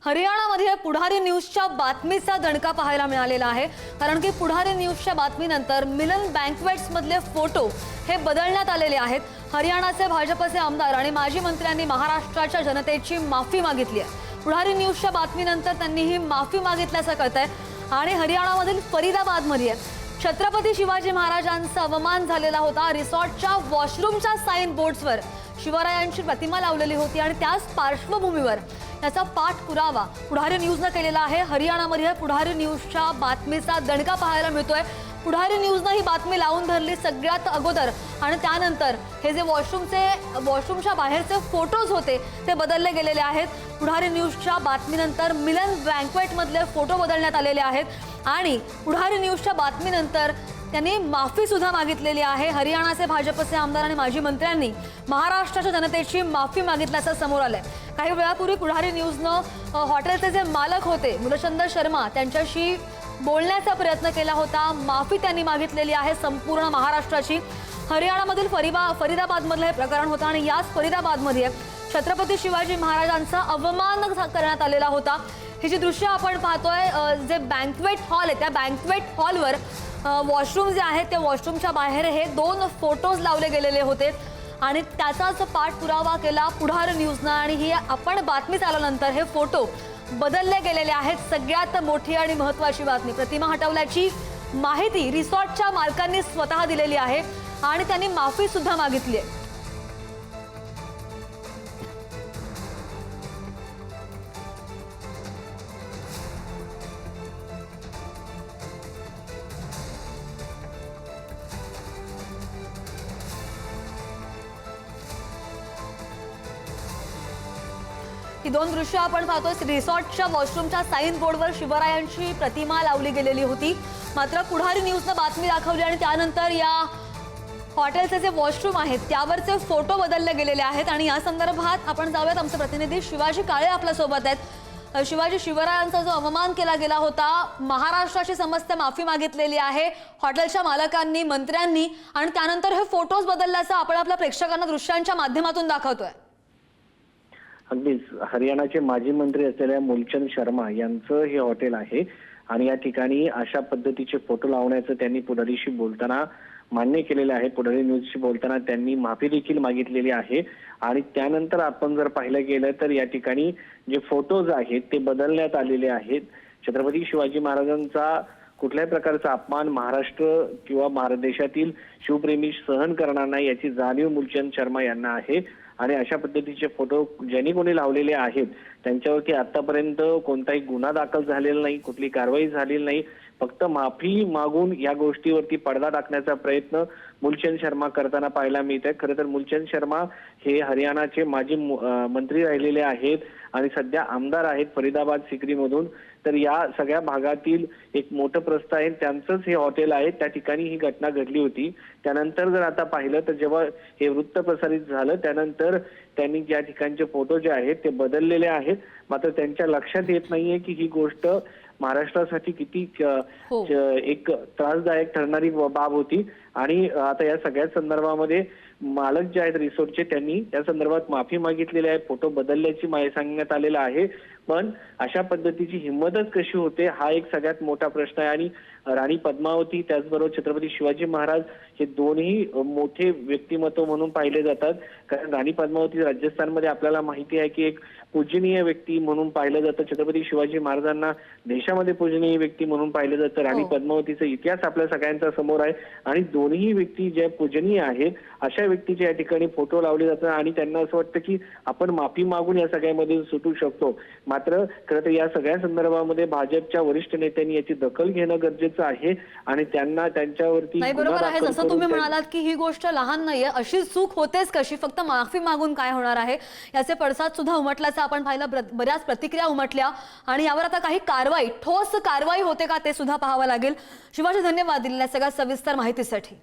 हरियाणामध्ये पुढारी न्यूजच्या बातमीचा दणका पाहायला मिळालेला आहे। कारण की पुढारी न्यूजच्या बातमीनंतर मिलन बँक्वेट्स मधले फोटो हे बदलण्यात आलेले आहेत। हरियाणाचे भाजपचे आमदार आणि माजी मंत्र्यांनी महाराष्ट्राच्या जनतेची माफी मागितली आहे। पुढारी न्यूजच्या बातमीनंतर त्यांनी ही माफी मागितल्याचं कळतंय। आणि हरियाणामधील फरीदाबादमध्ये छत्रपती शिवाजी महाराजांचा अवमान झालेला होता। रिसॉर्टच्या वॉशरूमच्या साइन बोर्ड्सवर शिवरायांची प्रतिमा लावलेली होती आणि त्याच पार्श्वभूमीवर याचा पाठपुरावा पुढारी न्यूजने केलेला आहे। हरियाणामध्ये पुढारी न्यूजच्या बातमीचा दणका पाहायला मिळतोय। पुढारी न्यूजने ही बातमी लावून धरली सगळ्यात अगोदर आणि त्यानंतर हे जे वॉशरूमच्या बाहेरचे फोटोज होते ते बदलले गेलेले आहेत। पुढारी न्यूजच्या बातमीनंतर मिलन बँक्वेट मधले फोटो बदलण्यात आलेले आहेत आणि पुढारी न्यूजच्या बातमीनंतर त्यांनी माफी सुद्धा मागितलेली आहे। हरियाणाचे भाजपचे आमदार आणि माजी मंत्र्यांनी महाराष्ट्राच्या जनतेची माफी मागितल्याचं समोर आलंय। काही वेळापूर्वी पुढारी न्यूजनं हॉटेलचे जे मालक होते मूलचंद शर्मा त्यांच्याशी बोलण्याचा प्रयत्न केला होता। माफी त्यांनी मागितलेली आहे संपूर्ण महाराष्ट्राची। हरियाणामधील फरीदाबादमधलं हे प्रकरण होतं आणि याच फरीदाबादमध्ये छत्रपती शिवाजी महाराजांचा अवमान करण्यात आलेला होता। ही जी दृश्य आपण पाहतोय जे बँक्वेट हॉल आहे त्या बँक्वेट हॉलवर वॉशरूम जे आहे त्या वॉशरूमच्या बाहेर हे 2 फोटोज लावले गेलेले होते आणि त्याचाच पाठपुरावा केला पुढारी न्यूजनं आणि ही आपण बातमी चालवल्यानंतर हे फोटो बदलले गेलेले आहेत। सगळ्यात मोठी आणि महत्त्वाची बातमी प्रतिमा हटवल्याची माहिती रिसॉर्टच्या मालकांनी स्वतः दिलेली आहे आणि त्यांनी माफी सुद्धा मागितली आहे। ही 2 दृश्य आपण पाहतोय। रिसॉर्टच्या वॉशरूमच्या साइन बोर्डवर शिवरायांची प्रतिमा लावली गेलेली होती। मात्र पुढारी न्यूजने बातमी दाखवली आणि त्यानंतर या हॉटेलचे जे वॉशरूम आहेत त्यावरचे फोटो बदलले गेलेले आहेत आणि या संदर्भात आपण जाऊयात। आमचे प्रतिनिधी शिवाजी काळे आपल्या सोबत आहेत। शिवाजी, शिवरायांचा जो अवमान केला गेला होता महाराष्ट्राची समस्त माफी मागितलेली आहे हॉटेलच्या मालकांनी, मंत्र्यांनी आणि त्यानंतर हे फोटोज बदलल्याचं आपण आपल्या प्रेक्षकांना दृश्यांच्या माध्यमातून दाखवतोय। अगदीच हरियाणाचे माजी मंत्री असलेल्या मूलचंद शर्मा यांचं हे हॉटेल आहे आणि या ठिकाणी अशा पद्धतीचे फोटो लावण्याचं त्यांनी पुढारीशी बोलताना मान्य केलेलं आहे। पुढारी न्यूजशी बोलताना त्यांनी माफी देखील मागितलेली आहे आणि त्यानंतर आपण जर पाहिलं गेलं तर या ठिकाणी जे फोटोज आहेत ते बदलण्यात आलेले आहेत। छत्रपती शिवाजी महाराजांचा कुठल्याही प्रकारचा अपमान महाराष्ट्र किंवा भारत देशातील शिवप्रेमी सहन करणार नाही याची जाणीव मूलचंद शर्मा यांना आहे आणि अशा पद्धतीचे फोटो ज्यांनी कोणी लावलेले आहेत त्यांच्यावरती आतापर्यंत कोणताही गुन्हा दाखल झालेला नाही, कुठली कारवाई झालेली नाही। फक्त माफी मागून या गोष्टीवरती पडदा टाकण्याचा प्रयत्न मूलचंद शर्मा करताना पाहायला मिळत आहे। खरं तर मूलचंद शर्मा हे हरियाणाचे माजी मंत्री राहिलेले आहेत आणि सध्या आमदार आहेत फरीदाबाद सिकरीमधून। तर या सगळ्या भागातील एक मोठं प्रस्थ आहे, त्यांचंच हे हॉटेल आहे, त्या ठिकाणी ही घटना घडली होती। त्यानंतर जर आता पाहिलं तर जेव्हा हे वृत्त प्रसारित झालं त्यानंतर त्यांनी ज्या ठिकाणचे फोटो जे आहेत ते बदललेले आहेत। मात्र त्यांच्या लक्षात येत नाहीये की ही गोष्ट महाराष्ट्रासाठी किती एक त्रासदायक ठरणारी बाब होती आणि आता या सगळ्या संदर्भामध्ये मालक जे आहेत रिसॉर्टचे त्यांनी त्या संदर्भात माफी मागितलेली आहे। फोटो बदलल्याची माहिती सांगण्यात आलेला आहे। पण अशा पद्धतीची हिंमतच कशी होते हा एक सगळ्यात मोठा प्रश्न आहे आणि राणी पद्मावती त्याचबरोबर छत्रपती शिवाजी महाराज हे दोन्ही मोठे व्यक्तिमत्व म्हणून पाहिले जातात। कारण राणी पद्मावती राजस्थानमध्ये आपल्याला माहिती आहे की एक पूजनीय व्यक्ती म्हणून पाहिलं जातं। छत्रपती शिवाजी महाराजांना देशामध्ये पूजनीय व्यक्ती म्हणून पाहिलं जातं। राणी पद्मावतीचा इतिहास आपल्या सगळ्यांच्या समोर आहे आणि दोन्ही व्यक्ती ज्या पूजनीय आहेत अशा व्यक्तीचे या ठिकाणी फोटो लावले जातात आणि त्यांना असं वाटतं की आपण माफी मागून या सगळ्यामध्ये सुटू शकतो। मात्र खरं तर या सगळ्या संदर्भामध्ये भाजपच्या वरिष्ठ नेत्यांनी याची दखल घेणं गरजेचं आहे आणि त्यांना त्यांच्यावरती बरोबर आहे। जसं तुम्ही म्हणालात की ही गोष्ट लहान नाहीये, अशी चूक होतेच कशी, फक्त माफी मागून काय होणार आहे याचे पडसाद सुद्धा उमटल्याचं आपण पाहिलं। बऱ्याच प्रतिक्रिया उमटल्या आणि यावर आता काही कारवाई, ठोस कारवाई होते का ते सुद्धा पाहावं लागेल। शिवाजी, धन्यवाद दिलेल्या सगळ्या सविस्तर माहितीसाठी।